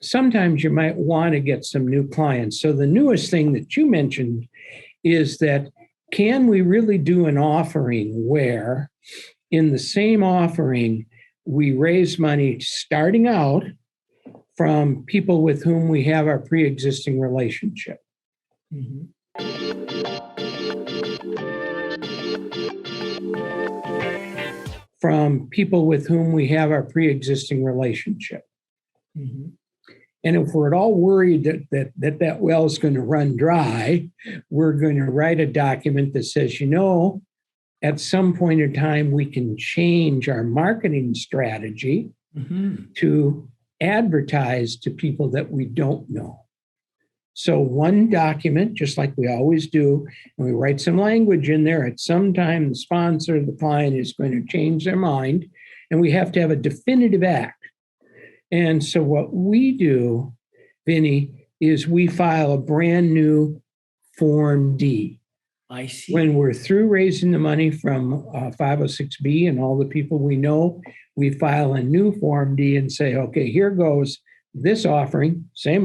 sometimes you might want to get some new clients. So the newest thing that you mentioned is that can we really do an offering where in the same offering, we raise money starting out from people with whom we have our pre-existing relationship? Mm-hmm. From people with whom we have our pre-existing relationship. Mm-hmm. And if we're at all worried that well is going to run dry, we're going to write a document that says, at some point in time, we can change our marketing strategy to advertise to people that we don't know. So one document, just like we always do, and we write some language in there. At some time, the sponsor, the client is going to change their mind, and we have to have a definitive act. And so what we do, Vinney, is we file a brand new Form D. I see. When we're through raising the money from 506B and all the people we know, we file a new Form D and say, okay, here goes this offering, same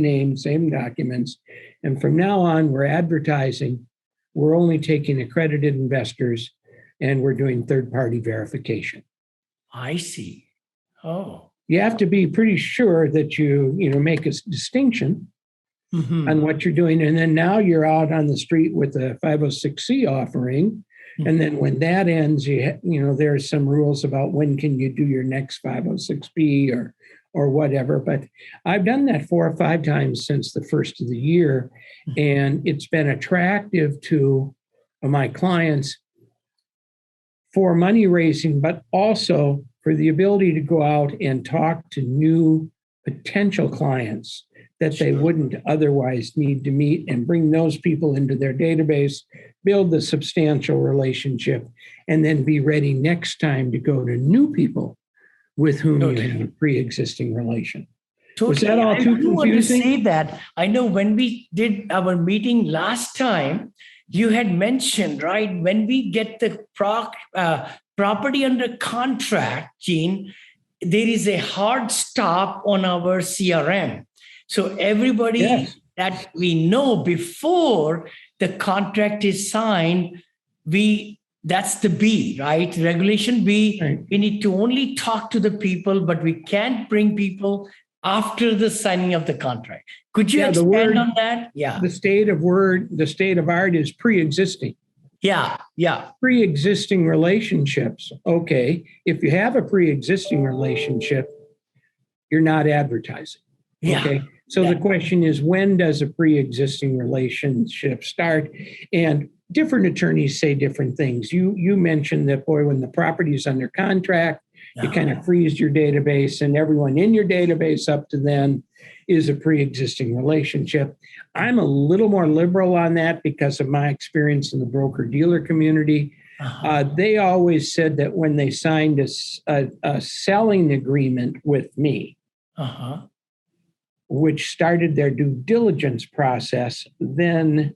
name, same documents. And from now on, we're advertising. We're only taking accredited investors, and we're doing third-party verification. I see. Oh. You have to be pretty sure that you make a distinction on what you're doing. And then now you're out on the street with a 506C offering. And then when that ends, there's some rules about when can you do your next 506B or whatever. But I've done that 4 or 5 times since the first of the year. And it's been attractive to my clients for money raising, but also for the ability to go out and talk to new potential clients that they wouldn't otherwise need to meet, and bring those people into their database, build the substantial relationship, and then be ready next time to go to new people with whom you have a pre-existing relation. Totally. Was that all too confusing? I want to say that. I know when we did our meeting last time, you had mentioned, right, when we get the property under contract, Gene, there is a hard stop on our CRM. So everybody that we know before the contract is signed, that's the B, right? Regulation B, we need to only talk to the people, but we can't bring people after the signing of the contract. Could you expand on that? Yeah. The state of art is pre-existing. Yeah. Pre-existing relationships. Okay. If you have a pre-existing relationship, you're not advertising. Yeah. Okay. So the question is, when does a pre-existing relationship start? And different attorneys say different things. You mentioned that, when the property is under contract, you kind of freeze your database, and everyone in your database up to then is a pre-existing relationship. I'm a little more liberal on that because of my experience in the broker-dealer community. They always said that when they signed a selling agreement with me, which started their due diligence process, then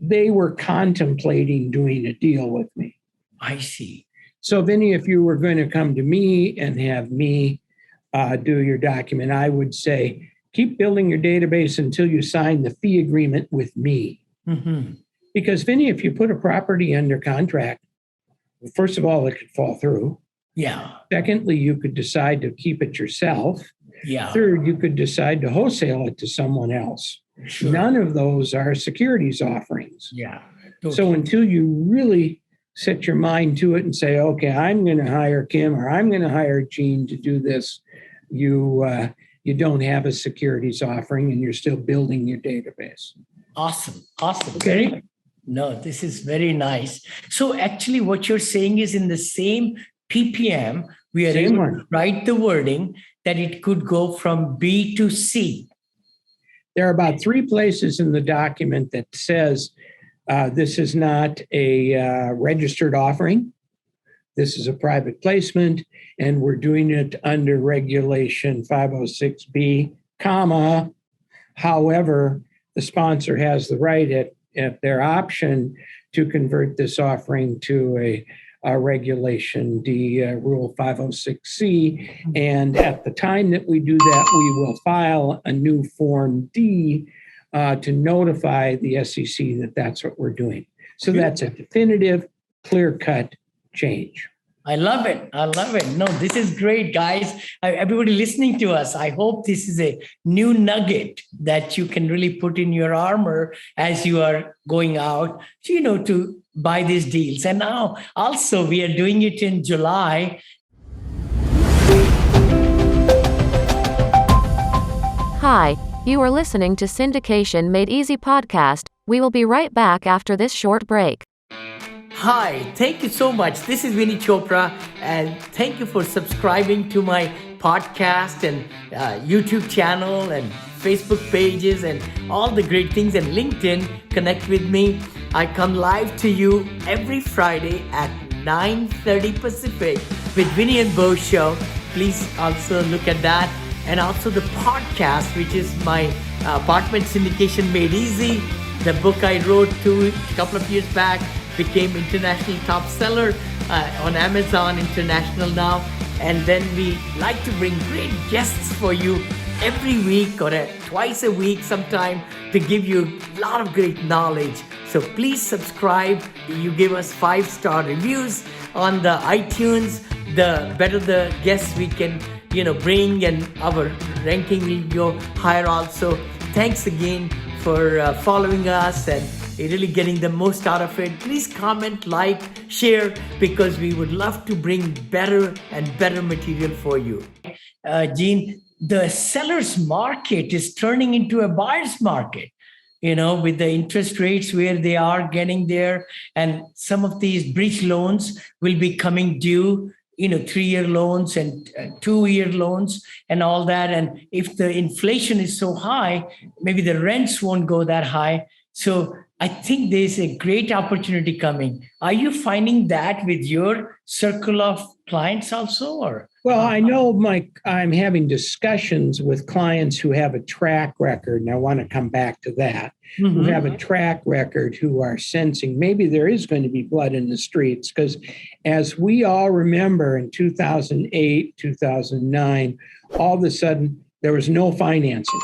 they were contemplating doing a deal with me. I see. So, Vinney, if you were going to come to me and have me do your document, I would say, keep building your database until you sign the fee agreement with me. Because, Vinney, if you put a property under contract, first of all, it could fall through. Yeah. Secondly, you could decide to keep it yourself. Yeah. Third, you could decide to wholesale it to someone else. Sure. None of those are securities offerings. Yeah. Totally. So until you really set your mind to it and say, okay, I'm going to hire Kim or I'm going to hire Gene to do this, you don't have a securities offering, and you're still building your database. Awesome. Okay. No, this is very nice. So actually what you're saying is in the same PPM, we are able to write the wording that it could go from B to C. There are about 3 places in the document that says this is not a registered offering. This is a private placement, and we're doing it under Regulation 506B, however, the sponsor has the right at their option to convert this offering to Regulation D, Rule 506C. And at the time that we do that, we will file a new Form D to notify the SEC that that's what we're doing. So that's a definitive, clear-cut change. I love it. I love it. No, this is great, guys. Everybody listening to us, I hope this is a new nugget that you can really put in your armor as you are going out, to buy these deals. And now also we are doing it in July. Hi, you are listening to Syndication Made Easy podcast. We will be right back after this short break. Hi, thank you so much. This is Vinney Chopra, and thank you for subscribing to my podcast and YouTube channel and Facebook pages and all the great things, and LinkedIn. Connect with me. I come live to you every Friday at 9:30 Pacific with Vinney and Bo Show. Please also look at that. And also the podcast, which is my Apartment Syndication Made Easy. The book I wrote a couple of years back became international top seller on Amazon International now. And then we like to bring great guests for you every week or twice a week sometime to give you a lot of great knowledge. So please subscribe. You give us 5-star reviews on the iTunes. The better the guests we can bring, and our ranking will go higher also. Thanks again for following us and really getting the most out of it. Please comment, like, share, because we would love to bring better and better material for you. Gene, the seller's market is turning into a buyer's market, with the interest rates where they are getting there. And some of these bridge loans will be coming due, 3-year loans and 2-year loans and all that. And if the inflation is so high, maybe the rents won't go that high. So I think there's a great opportunity coming. Are you finding that with your circle of clients also? Or? Well, I know, Mike, I'm having discussions with clients who have a track record, and I want to come back to that, who have a track record, who are sensing maybe there is going to be blood in the streets. Because as we all remember, in 2008, 2009, all of a sudden there was no financing.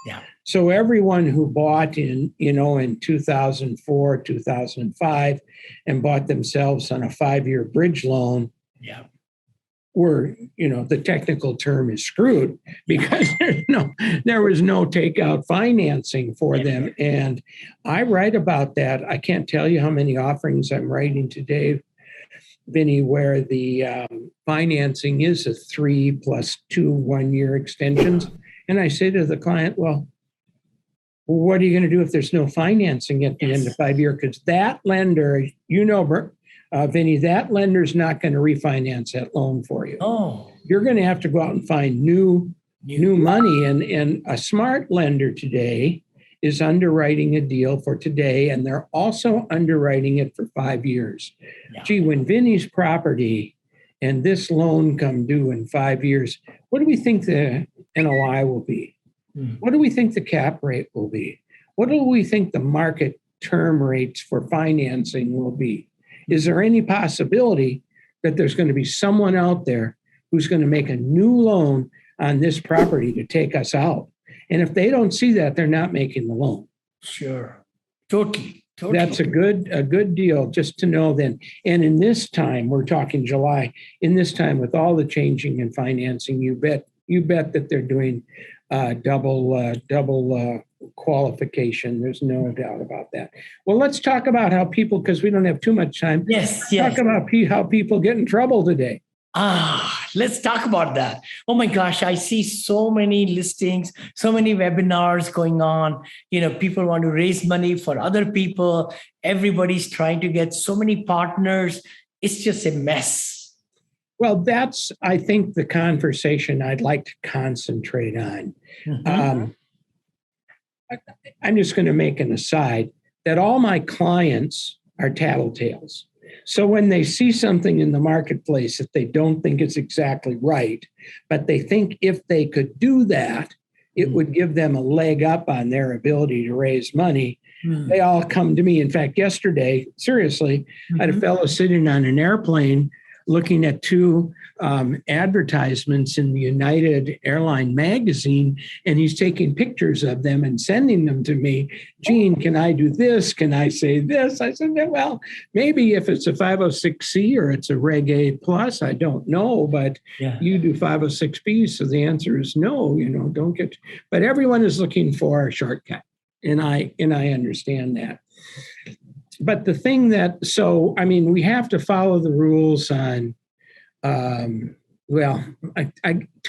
Yeah. So everyone who bought in 2004, 2005 and bought themselves on a 5-year bridge loan, were, the technical term is screwed, because there was no takeout financing for them. And I write about that. I can't tell you how many offerings I'm writing today, Vinney, where the financing is a 3+2 1-year extensions. And I say to the client, well, what are you going to do if there's no financing at the end of 5 years? Because that lender, Vinney, that lender's not going to refinance that loan for you. Oh, you're going to have to go out and find new money. And a smart lender today is underwriting a deal for today, and they're also underwriting it for 5 years. Yeah. Gee, when Vinney's property and this loan come due in 5 years, what do we think the NOI will be? What do we think the cap rate will be? What do we think the market term rates for financing will be? Is there any possibility that there's going to be someone out there who's going to make a new loan on this property to take us out? And if they don't see that, they're not making the loan. Sure. Totally. That's a good deal, just to know then. And in this time, we're talking July, in this time with all the changing in financing, you bet that they're doing double qualification. There's no doubt about that. Well, let's talk about how people, because we don't have too much time. Yes. Talk about how people get in trouble today. Let's talk about that. Oh my gosh, I see so many listings, so many webinars going on. People want to raise money for other people. Everybody's trying to get so many partners. It's just a mess. Well, that's, I think, the conversation I'd like to concentrate on. I'm just going to make an aside that all my clients are tattletales. So when they see something in the marketplace that they don't think is exactly right, but they think if they could do that, it would give them a leg up on their ability to raise money. They all come to me. In fact, yesterday, seriously, I had a fellow sitting on an airplane looking at two advertisements in the United Airline magazine, and he's taking pictures of them and sending them to me. Gene, can I do this? Can I say this? I said, well, maybe if it's a 506C or it's a Reg A plus, I don't know, but you do 506B, so the answer is no, don't get, but everyone is looking for a shortcut. And I understand that. But the thing we have to follow the rules on, two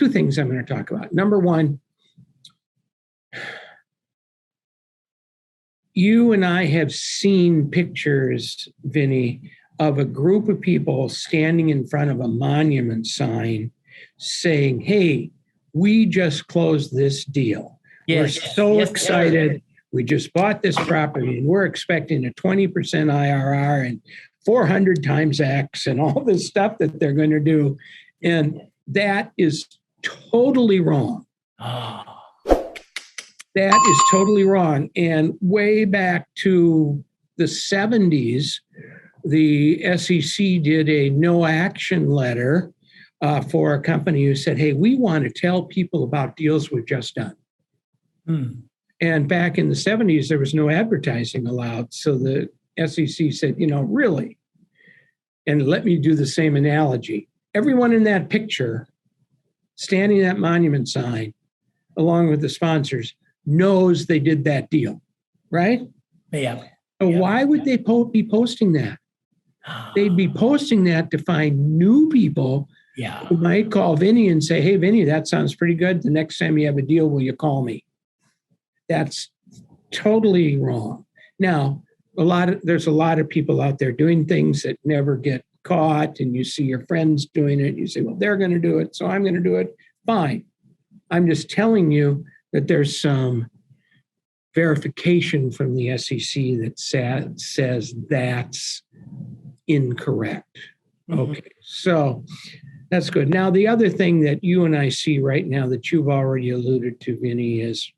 things I'm going to talk about. Number one, you and I have seen pictures, Vinney, of a group of people standing in front of a monument sign saying, hey, we just closed this deal. We're so excited. We just bought this property and we're expecting a 20% IRR and 400 times X and all this stuff that they're going to do. And that is totally wrong. That is totally wrong. And way back to the 70s, the SEC did a no action letter for a company who said, hey, we want to tell people about deals we've just done. And back in the 70s, there was no advertising allowed. So the SEC said, really, and let me do the same analogy. Everyone in that picture, standing at monument sign, along with the sponsors, knows they did that deal, right? Yeah. So why would they be posting that? They'd be posting that to find new people who might call Vinney and say, hey, Vinney, that sounds pretty good. The next time you have a deal, will you call me? That's totally wrong. Now, there's a lot of people out there doing things that never get caught, and you see your friends doing it. You say, well, they're going to do it, so I'm going to do it. Fine. I'm just telling you that there's some verification from the SEC that says that's incorrect. Okay, so that's good. Now, the other thing that you and I see right now that you've already alluded to, Vinney, is